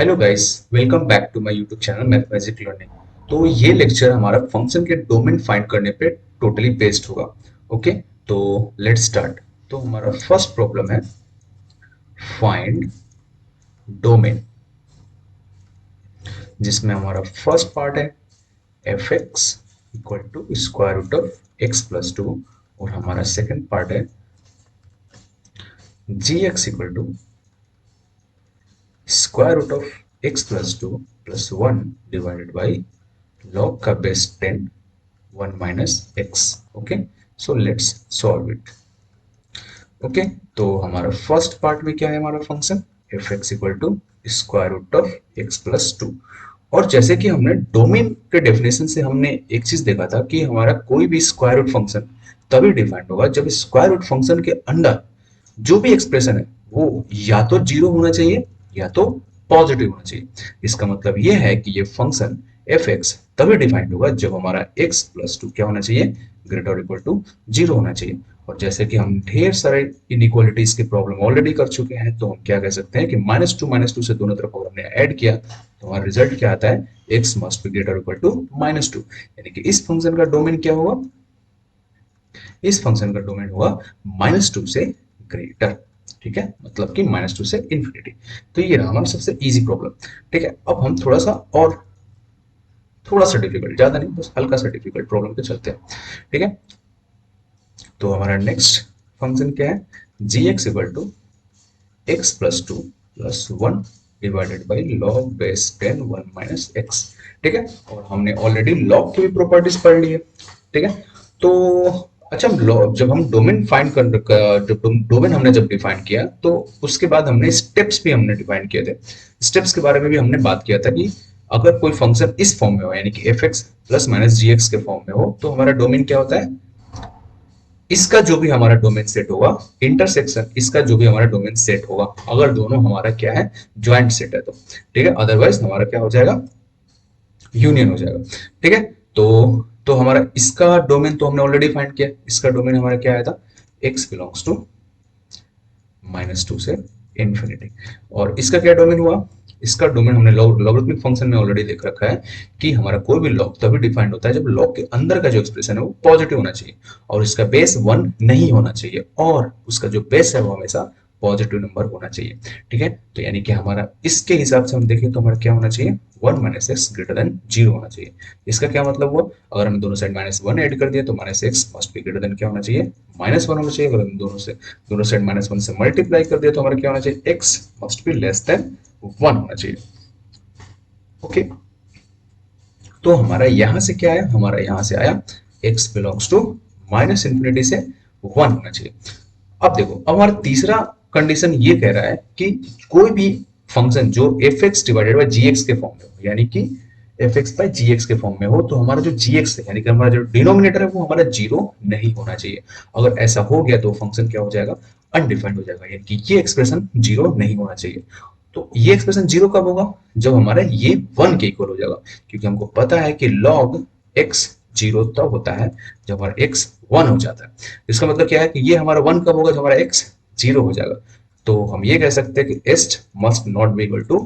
Hello guys, welcome back to my YouTube channel mathematics learning. तो ये lecture हमारा function के डोमेन फाइंड करने पे टोटली बेस्ड होगा। ओके, तो लेट्स स्टार्ट। तो हमारा फर्स्ट प्रॉब्लम है फाइंड डोमेन, जिसमें हमारा फर्स्ट पार्ट है F x equal to square root of x plus two, और हमारा सेकेंड पार्ट है G X equal to square root of x plus two plus one divided by log का base 10 1 minus x. Okay, so let's solve it. Okay, तो हमारा first part में क्या है, हमारा function f x equal to square root of x plus two. और जैसे कि हमने डोमेन के डेफिनेशन से हमने एक चीज देखा था कि हमारा कोई भी स्क्वायर रूट फंक्शन तभी डिफाइंड होगा जब स्क्वायर रूट फंक्शन के अंदर जो भी एक्सप्रेशन है वो या तो जीरो होना चाहिए या तो पॉजिटिव होना चाहिए। इसका मतलब ये है कि ये फंक्शन एफ एक्स तभी डिफाइंड होगा जब हमारा एक्स प्लस टू क्या होना चाहिए, ग्रेटर इक्वल टू जीरो होना चाहिए। और जैसे कि हम ढेर सारे इनइक्वालिटीज की प्रॉब्लम ऑलरेडी कर चुके हैं, तो हम क्या कह सकते हैं कि माइनस टू से दोनों तरफ अगर हमने ऐड किया तो हमारा रिजल्ट क्या आता है, x must be greater equal to minus two. यानी कि इस फंक्शन का डोमेन क्या होगा, इस फंक्शन का डोमेन होगा माइनस टू से ग्रेटर। ठीक है, मतलब कि माइनस टू से इंफिनिटी। तो ये रहा हमारा सबसे इजी प्रॉब्लम। ठीक है, अब हम थोड़ा सा डिफिकल्ट, ज्यादा नहीं, बस हल्का सा डिफिकल्ट प्रॉब्लम पे चलते हैं। ठीक है, तो हमारा नेक्स्ट फंक्शन क्या है, G X equal to X plus two plus one divided by log base 10 1 minus X. ठीक है, और हमने ऑलरेडी लॉग की भी प्रॉपर्टीज पढ़ ली है। ठीक है, तो अच्छा, जब हम डोमेन फाइंड कर जब डोमेन हमने जब डिफाइन किया तो उसके बाद हमने स्टेप्स भी हमने डिफाइन किए थे। स्टेप्स के बारे में भी हमने बात किया था कि अगर कोई फंक्शन इस फॉर्म में हो, यानी कि एफ एक्स प्लस माइनस जी एक्स के फॉर्म में हो, तो हमारा डोमेन क्या होता है, इसका जो भी हमारा डोमेन सेट होगा, इंटरसेक्शन इसका जो भी हमारा डोमेन सेट होगा, अगर दोनों हमारा क्या है, ज्वाइंट सेट है तो। ठीक है, अदरवाइज हमारा क्या हो जाएगा, यूनियन हो जाएगा। ठीक है, तो हमारा इसका डोमेन तो हमने ऑलरेडी फाइंड किया, इसका डोमेन हमारा क्या आया था, x belongs to minus two से इंफिनिटी। और इसका क्या डोमेन हुआ, इसका डोमेन हमने लॉगरिथमिक फंक्शन में ऑलरेडी देख रखा है कि हमारा कोई भी लॉग तभी डिफाइंड होता है जब लॉग के अंदर का जो एक्सप्रेशन है वो पॉजिटिव होना चाहिए और इसका बेस वन नहीं होना चाहिए, और उसका जो बेस है वो हमेशा पॉजिटिव नंबर होना चाहिए। ठीक है, तो यानी कि हमारा इसके हिसाब से हम देखें तो हमारा क्या होना चाहिए, one minus x greater than zero होना चाहिए। इसका क्या मतलब हुआ, अगर हम दोनों साइड माइनस वन ऐड कर दिए तो minus x must be greater then क्या होना चाहिए, माइनस वन होना चाहिए। अगर हम दोनों साइड माइनस वन से मल्टीप्लाई कर दिया तो हमारा क्या होना चाहिए, x must be less then one होना चाहिए। ओके, तो हमारा यहां से क्या आया, हमारा यहां से आया x belongs to minus infinity से वन होना चाहिए। अब देखो, अब हमारा तीसरा कंडीशन ये कह रहा है कि कोई भी फंक्शन जो f x divided by g x के फॉर्म में हो, यानी कि f x by g x के फॉर्म में हो, तो हमारा जो जी एक्स है यानी कि हमारा जो डिनोमिनेटर है वो हमारा जीरो नहीं होना चाहिए। अगर ऐसा हो गया तो फंक्शन क्या हो जाएगा, अनडिफाइंड हो जाएगा, यानी कि ये एक्सप्रेशन जीरो नहीं होना चाहिए। तो ये एक्सप्रेशन जीरो कब होगा, जब हमारा ये वन के इक्वल हो जाएगा, क्योंकि हमको पता है कि log x जीरो तब होता है जब हमारा x वन हो जाता है। इसका मतलब क्या है कि ये हमारा वन कब होगा, जब हमारा x जीरो हो जाएगा। तो हम ये कह सकते हैं कि एस्ट must not be equal to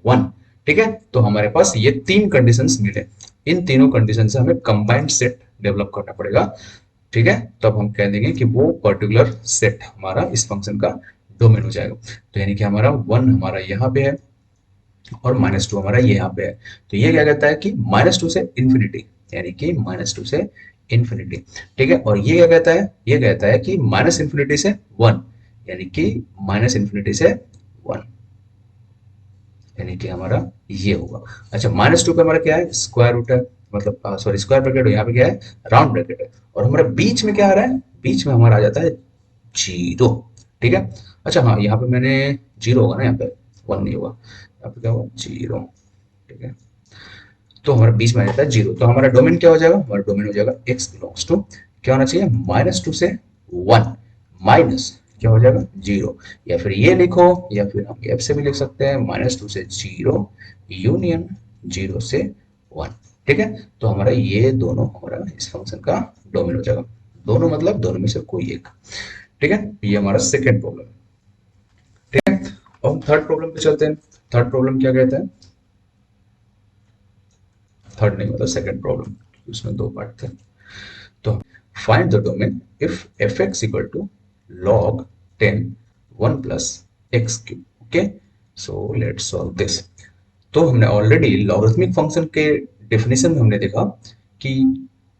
one. ठीक है, तो हमारे पास ये तीन कंडीशंस मिले, इन तीनों कंडीशन से हमें कंबाइंड सेट डेवलप करना पड़ेगा। ठीक है, तब हम कह देंगे कि वो पर्टिकुलर सेट हमारा इस फंक्शन का डोमेन हो जाएगा। तो यानी कि हमारा वन हमारा यहाँ पे है और माइनस टू हमारा ये यहाँ पे है। तो ये क्या कहता है कि माइनस टू से इंफिनिटी, यानी कि माइनस टू से इंफिनिटी। ठीक है, और ये क्या कहता है, ये कहता है कि माइनस इंफिनिटी से वन, यानी कि माइनस इंफिनिटी से वन, यानी कि हमारा ये होगा। अच्छा, माइनस टू का हमारा क्या है, स्क्वायर रूट है, मतलब सॉरी स्क्वायर ब्रैकेट, यहाँ पे क्या है, राउंड ब्रैकेट है। और हमारा बीच में क्या आ रहा है, बीच में हमारा आ जाता है जीरो। ठीक है, अच्छा हाँ, यहाँ पे मैंने जीरो होगा ना, यहाँ पे वन नहीं होगा, यहाँ पे क्या होगा, जीरो। ठीक है, तो हमारा बीच में आ जाता है जीरो, तो हमारा डोमेन क्या हो जाएगा, हमारा डोमेन हो जाएगा एक्स बिलोंग्स टू क्या होना चाहिए, माइनस टू से वन माइनस क्या हो जाएगा, जीरो। या फिर ये लिखो, या फिर हम एफ से भी लिख सकते हैं, माइनस टू से जीरो यूनियन जीरो से वन। ठीक है, तो हमारा ये दोनों हमारा इस फंक्शन का डोमेन हो जाएगा। दोनों मतलब दोनों में से कोई एक। ठीक है, ये हमारा सेकेंड प्रॉब्लम। ठीक है, अब हम थर्ड प्रॉब्लम पे चलते हैं। थर्ड प्रॉब्लम क्या कहता है, थर्ड नहीं मतलब सेकंड प्रॉब्लम, उसमें दो पार्ट थे। तो find the domain if F x equal to log 10 1 plus x cube. Okay, so let's solve this. तो हमने ऑलरेडी लॉगरिथमिक फंक्शन के डेफिनेशन में हमने देखा कि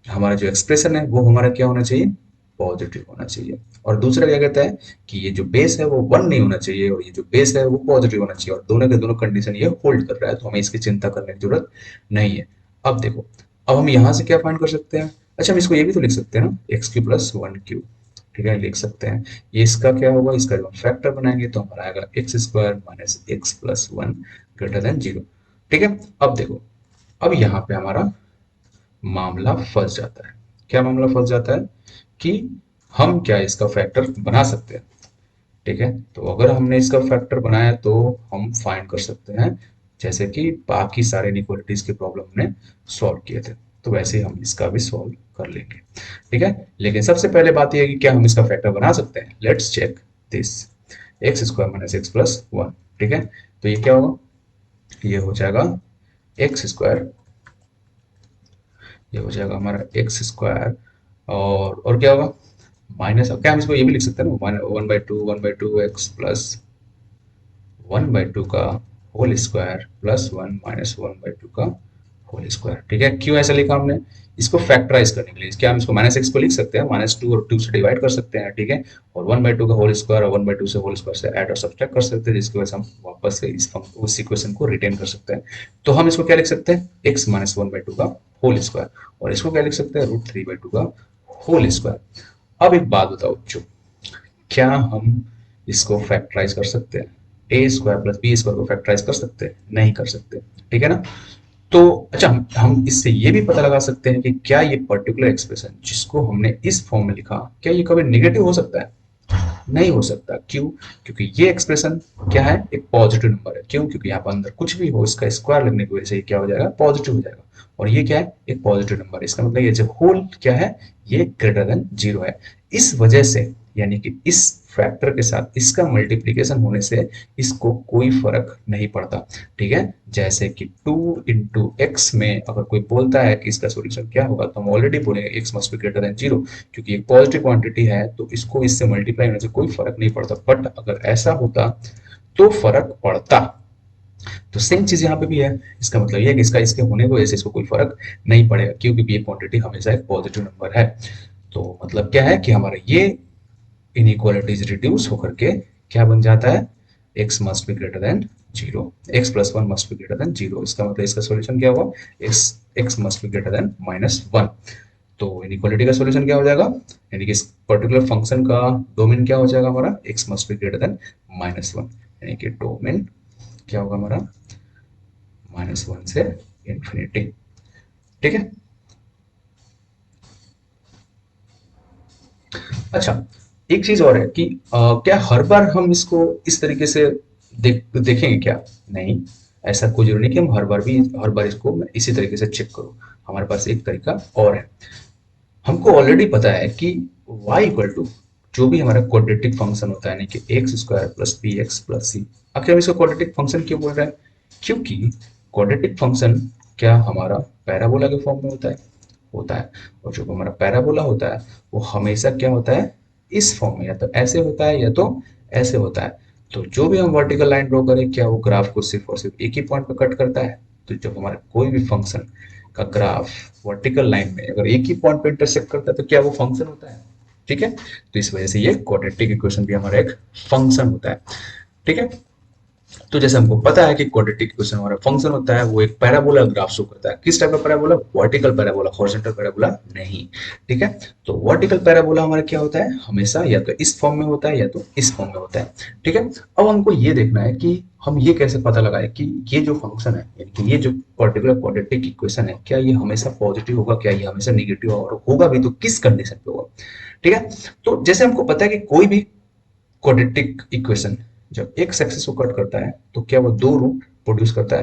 हमारा जो एक्सप्रेशन है वो हमारा क्या होना चाहिए, पॉजिटिव होना चाहिए। और दूसरा क्या कहता है कि ये जो बेस है वो वन नहीं होना चाहिए और ये जो बेस है वो पॉजिटिव होना चाहिए, और दोनों के दोनों कंडीशन ये होल्ड कर रहा है, तो हमें इसकी चिंता करने की जरूरत नहीं है। अब देखो, अब हम यहाँ से क्या फाइंड कर सकते हैं, अच्छा हम इसको ये भी तो लिख सकते हैं ना, x Q plus one Q. ठीक है, लिख सकते हैं। ये इसका क्या होगा, इसका जब हम फैक्टर बनाएंगे तो हमारा आएगा x square minus x plus one greater than zero. ठीक है, अब देखो, अब यहाँ पे हमारा मामला फंस जाता है। क्या मामला फंस जाता है कि हम क्या इसका फैक्टर बना सकते हैं। ठीक है, तो अगर हमने इसका फैक्टर बनाया तो हम फाइंड कर सकते हैं, जैसे कि बाकी सारे इनइक्वालिटीज के प्रॉब्लम हमने सॉल्व किए थे, तो वैसे ही हम इसका भी सॉल्व कर लेंगे। ठीक है, लेकिन सबसे पहले बात यह है कि क्या हम इसका फैक्टर बना सकते हैं। Let's check this, x square minus x plus one. ठीक है, तो ये क्या होगा, ये हो जाएगा एक्स स्क्वायर, ये हो जाएगा हमारा एक्स स्क्वायर, और क्या होगा माइनस, क्या हम इसको ये भी लिख सकते हैं ना, one by two X plus one by two का whole square plus one minus one by two का होल स्क्वायर। ठीक है, क्यों ऐसा लिखा हमने, इसको फैक्टराइज करने के लिए। क्या हम इसको माइनस एक्स को लिख सकते हैं, माइनस टू और टू से डिवाइड कर सकते हैं। ठीक है, और वन बाई टू का होल स्क्वायर और वन बाई टू से होल स्क्वायर से ऐड और सब्ट्रैक्ट कर सकते हैं, जिसकी वजह से हम वापस से उस इक्वेशन को रिटेन कर सकते हैं। तो हम इसको क्या लिख सकते हैं, x minus one by two का होल स्क्वायर, और इसको क्या लिख सकते हैं, रूट थ्री बाई टू का होल स्क्वायर। अब एक बात बताओ बच्चों, क्या हम इसको फैक्टराइज कर सकते हैं, ए स्क्वायर प्लस बी स्क्वायर को फैक्टराइज कर सकते हैं, नहीं कर सकते। ठीक है ना, तो अच्छा हम इससे ये भी पता लगा सकते हैं कि क्या ये पर्टिकुलर एक्सप्रेशन जिसको हमने इस फॉर्म में लिखा, क्या ये कभी नेगेटिव हो सकता है, नहीं हो सकता। क्यों, क्योंकि ये एक्सप्रेशन क्या है, एक पॉजिटिव नंबर है। क्यों, क्योंकि यहाँ पर अंदर कुछ भी हो इसका स्क्वायर लगने की वजह से ये क्या हो जाएगा, पॉजिटिव हो जाएगा, और ये क्या है, एक पॉजिटिव नंबर। इसका मतलब ये जो होल क्या है, ये ग्रेटर देन जीरो है। इस वजह से यानी कि इस फैक्टर के साथ इसका मल्टीप्लीकेशन होने से इसको कोई फर्क नहीं पड़ता। ठीक है, जैसे कि टू इंटू एक्स में अगर कोई बोलता है कि इसका सोल्यूशन क्या होगा, तो हम ऑलरेडी बोलेंगे x must be greater than zero, क्योंकि एक पॉजिटिव क्वांटिटी है तो इसको इससे मल्टीप्लाई होने से कोई फर्क नहीं पड़ता। बट अगर ऐसा होता तो फर्क पड़ता। तो सेम चीज यहाँ पे भी है, इसका मतलब ये है कि इसका इसके होने की वजह से इसको कोई फर्क नहीं पड़ेगा, क्योंकि ये क्वांटिटी हमेशा एक पॉजिटिव नंबर है। तो मतलब क्या है कि हमारा ये इनइक्वालिटीज रिड्यूस होकर के क्या बन जाता है, x must be greater than zero, x plus one must be greater than zero. इसका मतलब इसका सॉल्यूशन क्या होगा, x must be greater then minus one. तो इनइक्वालिटी का सॉल्यूशन क्या हो जाएगा, यानी कि इस पर्टिकुलर फंक्शन का डोमेन क्या हो जाएगा हमारा, x must be greater then minus one, यानी कि डोमेन क्या होगा हमारा, माइनस वन से इंफिनिटी। ठीक है, अच्छा एक चीज और है कि क्या हर बार हम इसको इस तरीके से देखेंगे क्या, नहीं, ऐसा कोई जरूरी नहीं कि हम हर बार इसको मैं इसी तरीके से चेक करूं। हमारे पास एक तरीका और है, हमको ऑलरेडी पता है कि y इक्वल टू जो भी हमारा क्वाड्रेटिक फंक्शन होता है, यानी कि X square plus B X plus C. आखिर हम इसको क्वाड्रेटिक फंक्शन क्यों बोल रहे हैं, क्योंकि क्वाड्रेटिक फंक्शन क्या हमारा पैराबोला के फॉर्म में होता है, और जो हमारा पैराबोला होता है वो हमेशा क्या होता है, इस फॉर्म में, या तो ऐसे होता है या तो ऐसे होता है। तो जो भी हम वर्टिकल लाइन ड्रॉ करें, क्या वो ग्राफ को सिर्फ और सिर्फ एक ही पॉइंट पे कट करता है। तो जब हमारा कोई भी फंक्शन का ग्राफ वर्टिकल लाइन में अगर एक ही पॉइंट पे इंटरसेक्ट करता है तो क्या वो फंक्शन होता है। ठीक है, तो इस वजह से ये क्वाड्रेटिक इक्वेशन भी हमारा एक फंक्शन होता है। ठीक है, तो जैसे हमको पता है कि क्वाड्रेटिक इक्वेशन हमारा फंक्शन होता है, वो एक पैराबोला ग्राफ शो करता है। किस टाइप का parabola, vertical parabola, horizontal parabola नहीं। ठीक है, तो वर्टिकल पैराबोला हमारा क्या होता है, हमेशा या तो इस फॉर्म में होता है या तो इस फॉर्म में होता है। ठीक है, अब हमको ये देखना है कि हम ये कैसे पता लगाए कि ये जो फंक्शन है, यानी कि ये जो पर्टिकुलर क्वाड्रेटिक इक्वेशन है, क्या ये हमेशा पॉजिटिव होगा, क्या ये हमेशा निगेटिव होगा, और होगा भी तो किस कंडीशन पे होगा। ठीक है, तो जैसे हमको पता है कि कोई भी क्वाड्रेटिक इक्वेशन जब एक एक्सिस को कट करता है तो क्या वो दो रूट प्रोड्यूस करता है।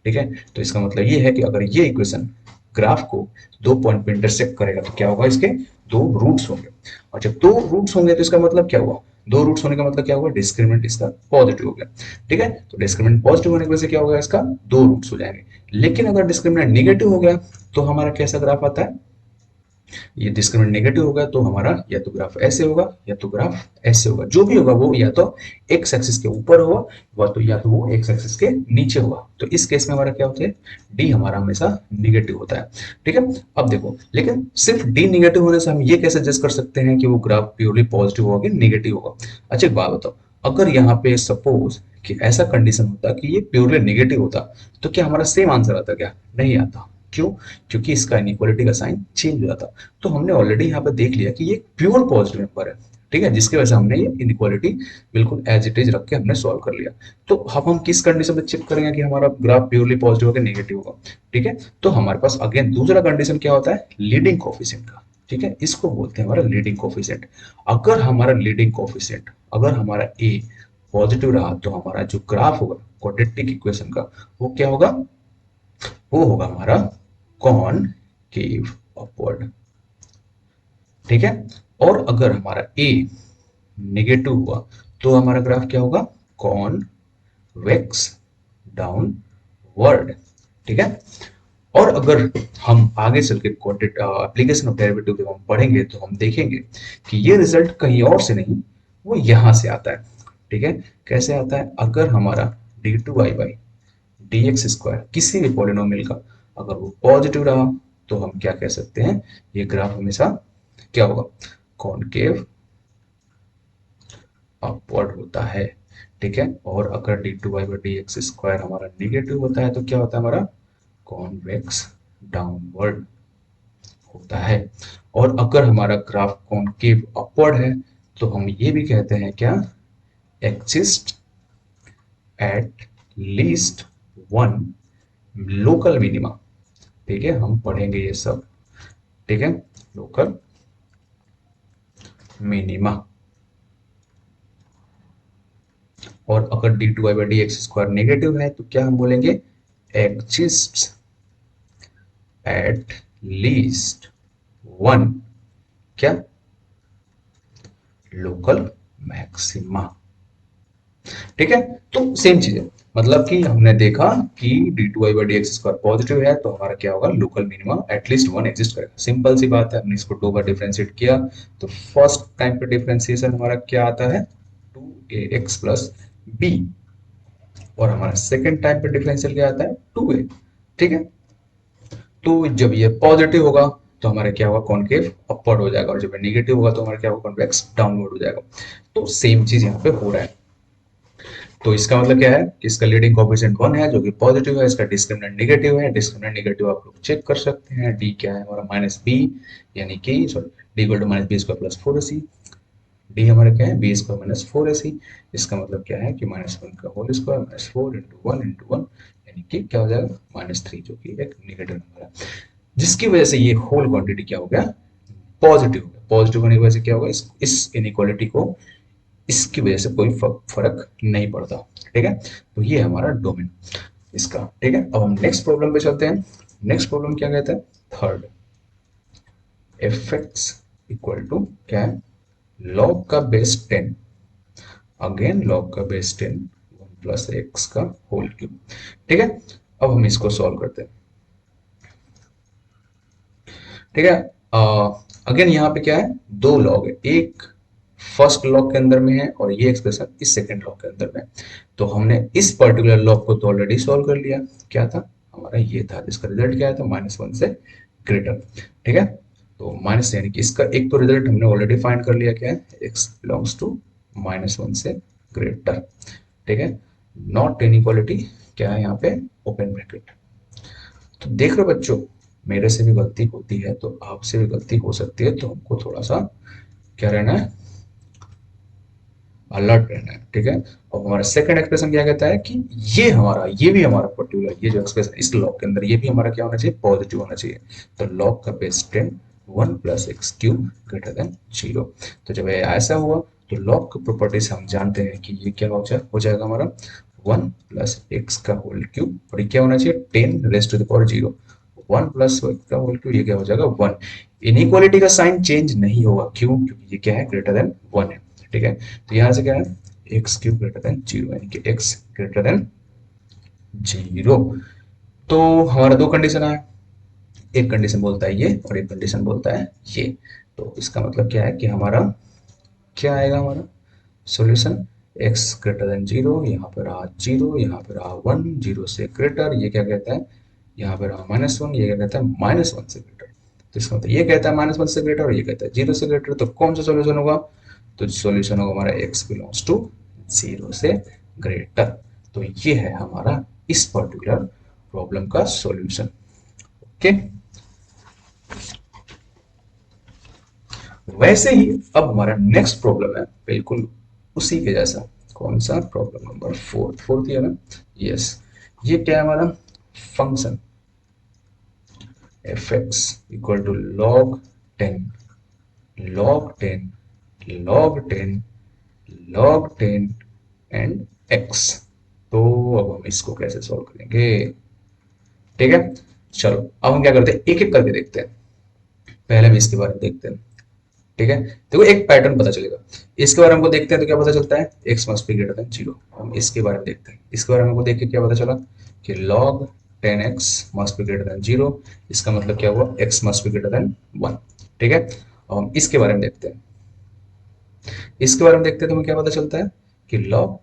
ठीक है, तो इसका मतलब ये है कि अगर ये इक्वेशन ग्राफ को दो पॉइंट पे इंटरसेक्ट करेगा तो क्या होगा, इसके दो रूट्स होंगे, और जब दो रूट्स होंगे तो इसका मतलब क्या हुआ, दो रूट्स होने का मतलब क्या हुआ, डिस्क्रिमिनेंट इसका पॉजिटिव हो गया। ठीक है, तो डिस्क्रिमिनेंट पॉजिटिव होने की वजह से क्या होगा, इसका दो रूट्स हो जाएंगे। लेकिन अगर डिस्क्रिमिनेंट नेगेटिव हो गया तो हमारा कैसा ग्राफ आता है, ये डिस्क्रिमिनेंट नेगेटिव होगा तो हमारा या तो ग्राफ ऐसे होगा या तो ग्राफ ऐसे होगा, जो भी होगा वो या तो एक्स एक्सिस के ऊपर होगा या तो वो एक्स एक्सिस के नीचे होगा। तो इस केस में हमारा क्या होता है, डी हमारा हमेशा निगेटिव होता है। ठीक है, अब देखो, लेकिन सिर्फ डी निगेटिव होने से हम ये कैसे जज कर सकते हैं कि वो ग्राफ प्योरली पॉजिटिव होगा कि निगेटिव होगा। अच्छा एक बात बताओ, अगर यहाँ पे सपोज कि ऐसा कंडीशन होता कि ये प्योरली नेगेटिव होता, तो क्या हमारा सेम आंसर आता, क्या नहीं आता। क्यों, क्योंकि इसका इनइक्वालिटी का साइन चेंज हो जाता। तो हमने ऑलरेडी यहाँ पे देख लिया कि ये प्योर पॉजिटिव नंबर है। ठीक है, जिसकी वजह से हमने ये इनइक्वालिटी बिल्कुल एज इट इज रख के हमने सॉल्व कर लिया। तो अब हम किस कंडीशन पे चेक करेंगे कि हमारा ग्राफ प्योरली पॉजिटिव होगा नेगेटिव होगा। ठीक है, तो हमारे पास अगेन दूसरा कंडीशन क्या होता है, लीडिंग कोफिशिएंट का। ठीक है, इसको बोलते हैं हमारा लीडिंग कोफिशिएंट। अगर हमारा लीडिंग कोफिशिएंट, अगर हमारा ए पॉजिटिव रहा तो हमारा जो ग्राफ होगा क्वाड्रेटिक इक्वेशन का, वो क्या होगा, वो होगा हमारा कॉनकेव अपवर्ड। ठीक है, और अगर हमारा ए नेगेटिव हुआ तो हमारा ग्राफ क्या होगा, कॉन्वेक्स डाउनवर्ड। ठीक है, और अगर हम आगे चल के एप्लीकेशन ऑफ डेरिवेटिव जब हम पढ़ेंगे तो हम देखेंगे कि ये रिजल्ट कहीं और से नहीं, वो यहां से आता है। ठीक है, कैसे आता है, अगर हमारा d two y by d x square किसी भी पॉलिनोमियल का अगर वो पॉजिटिव रहा तो हम क्या कह सकते हैं, ये ग्राफ हमेशा क्या होगा, कॉनकेव अपवर्ड होता है। ठीक है, और अगर d two y by d x square हमारा निगेटिव होता है तो क्या होता है, हमारा कॉन्वेक्स डाउनवर्ड होता है। और अगर हमारा ग्राफ कॉनकेव अपवर्ड है तो हम ये भी कहते हैं क्या, exist eight least one local minima. ठीक है, हम पढ़ेंगे ये सब। ठीक है, लोकल मिनिमा। और अगर d two y by d x square negative है तो क्या हम बोलेंगे, एग्जिस्ट एट लीस्ट वन क्या, लोकल मैक्सिमा। ठीक है, तो सेम चीज है, मतलब कि हमने देखा कि d two y by d x square positive है तो हमारा क्या होगा, local minima at least one exist करेगा। सिंपल सी बात है, हमने इसको दो बार डिफरेंशिएट किया तो फर्स्ट टाइम पे डिफरेंशिएशन हमारा क्या आता है, two a x plus b, और हमारा सेकेंड टाइम पे डिफरेंशियल क्या आता है, टू ए। ठीक है, तो जब ये पॉजिटिव होगा तो हमारा क्या होगा, कॉनकेव अपवर्ड हो जाएगा, और जब नेगेटिव होगा तो हमारा क्या होगा, कॉन्वेक्स डाउनवर्ड हो जाएगा। तो सेम चीज यहाँ पे हो रहा है। तो इसका मतलब क्या है कि इसका लीडिंग कोएफिशिएंट 1 है जो कि पॉजिटिव है, इसका डिस्क्रिमिनेंट नेगेटिव है। डिस्क्रिमिनेंट नेगेटिव आप लोग चेक कर सकते हैं, डी क्या है हमारा माइनस बी, यानी कि sorry d equal to minus b square plus 4ac। D हमारा क्या है, बी स्क्वायर माइनस 4ac। इसका मतलब क्या है कि माइनस वन का whole square minus 4 into one यानी कि क्या हो जाएगा, -3, जो कि एक नेगेटिव नंबर है, जिसकी वजह से ये होल क्वांटिटी क्या हो गया, पॉजिटिव हो गया। पॉजिटिव होने की वजह से क्या होगा, इस इनइक्वालिटी को, इसकी वजह से कोई फर्क नहीं पड़ता। ठीक है, तो ये हमारा डोमेन इसका। ठीक है, अब हम नेक्स्ट प्रॉब्लम पे चलते हैं। नेक्स्ट प्रॉब्लम क्या कहता है, third, f x equal to क्या है, लॉग का बेस 10, अगेन लॉग का बेस 10 वन प्लस एक्स का होल क्यूब। ठीक है, अब हम इसको सॉल्व करते हैं। ठीक है, अगेन यहाँ पे क्या है, दो लॉग है, एक फर्स्ट लॉग के अंदर में है और ये एक्सप्रेशन इस सेकंड लॉग के अंदर में। तो हमने इस पर्टिकुलर लॉग को तो ऑलरेडी सॉल्व कर लिया, क्या था हमारा, ये था, जिसका रिजल्ट क्या था, -1 से ग्रेटर। ठीक है, तो माइनस यानी कि इसका एक तो रिजल्ट हमने ऑलरेडी फाइंड कर लिया, क्या है, x बिलोंग्स टू -1 से ग्रेटर। ठीक है, नॉट इनइक्वालिटी क्या है यहाँ पे, ओपन ब्रैकेट। तो देख रहे हो बच्चों, मेरे से भी गलती होती है तो आपसे भी गलती हो सकती है, तो हमको थोड़ा सा क्या रहना है, अलर्ट रहना है। ठीक है, और हमारा सेकंड एक्सप्रेशन क्या कहता है कि ये भी हमारा पर्टिकुलर ये जो एक्सप्रेशन इस लॉग के अंदर ये भी हमारा क्या होना चाहिए, पॉजिटिव होना चाहिए। तो लॉग का base 10 1 plus x cube greater than 0। तो जब ये ऐसा हुआ तो लॉग की प्रॉपर्टी से हम जानते हैं कि ये क्या हो जाएगा हमारा 1 प्लस एक्स का होल क्यूब, और ये क्या होना चाहिए, 10 raise to the power 0, 1 plus का होल क्यूब, ये क्या हो जाएगा 1। इनइक्वालिटी का साइन चेंज नहीं होगा, क्यों? क्योंकि ये क्या है, ग्रेटर देन 1 है। ठीक है, तो यहां से क्या है, एक्स क्यूब ग्रेटर देन 0, यानी कि एक्स ग्रेटर देन 0। तो हमारा दो कंडीशन आया, एक कंडीशन बोलता है ये और एक कंडीशन बोलता है ये। तो इसका मतलब क्या है कि हमारा क्या आएगा, हमारा सॉल्यूशन x ग्रेटर देन 0, यहाँ पर रहा 0, यहाँ पर रहा 1, 0 से ग्रेटर, ये क्या कहता है, यहाँ पे रहा -1, ये क्या कहता है, -1 से ग्रेटर। तो इसका मतलब ये कहता है -1 से ग्रेटर और ये कहता है 0 से ग्रेटर। तो कौन सा सॉल्यूशन होगा, तो सॉल्यूशन होगा हमारा x बिलोंग्स टू 0 से ग्रेटर। तो ये है हमारा इस पर्टिकुलर प्रॉब्लम का सॉल्यूशन। ओके, वैसे ही अब हमारा नेक्स्ट प्रॉब्लम है बिल्कुल उसी के जैसा। कौन सा, प्रॉब्लम नंबर फोर्थ, फोर्थ ही है ना, यस। ये क्या है हमारा, function f x equal to log 10, log 10, log 10, log 10 and x। तो अब हम इसको कैसे सॉल्व करेंगे, ठीक है। चलो अब हम क्या करते हैं, एक एक करके देखते हैं। पहले हम इसके बारे में देखते हैं, ठीक है। देखो एक पैटर्न पता चलेगा, इसके बारे में हमको देखते हैं तो क्या पता चलता है, x must be greater than 0। हम इसके बारे में देखते हैं, इसके बारे में हमको देख के क्या पता चला कि log 10x must be greater than 0। इसका मतलब क्या हुआ, x must be greater then 1। ठीक है, अब हम इसके बारे में देखते हैं, इसके बारे में देखते हैं तो हमें क्या पता चलता है कि log